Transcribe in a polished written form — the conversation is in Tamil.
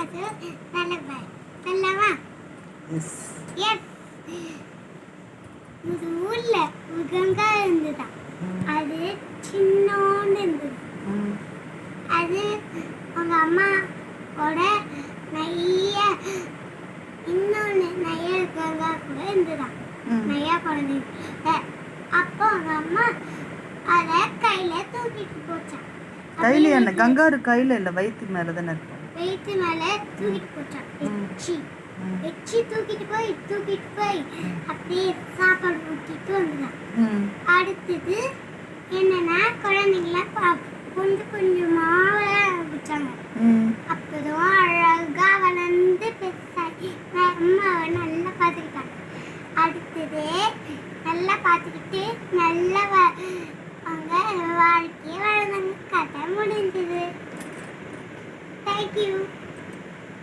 அது நல்லவா நல்லவா எஸ் எஸ் ஒரு ஊர்ல ஒரு கங்கா இருந்ததா அது சின்னோண்டு இருந்தது அது அவங்க அம்மாவோட நிறைய இன்னொன்று நிறைய கங்கா கூட இருந்ததாம் நிறையா குழந்தைங்க அப்போ அவங்க அம்மா அதை கையில தூக்கிட்டு போச்சான் கையில என்ன கங்காரு கையில இல்ல வயிற்று மேல தானே இருக்கும் வயிற்று மேல தூக்கிட்டு போச்சான் எச்சி தூக்கிட்டு போய் அப்படியே சாப்பாடு ஊட்டிட்டு வந்துதான் அடுத்தது என்னன்னா குழந்தைங்களாம் கொஞ்சம் கொஞ்சமா விளையாட ஆரம்பிச்சாங்க அப்பதான்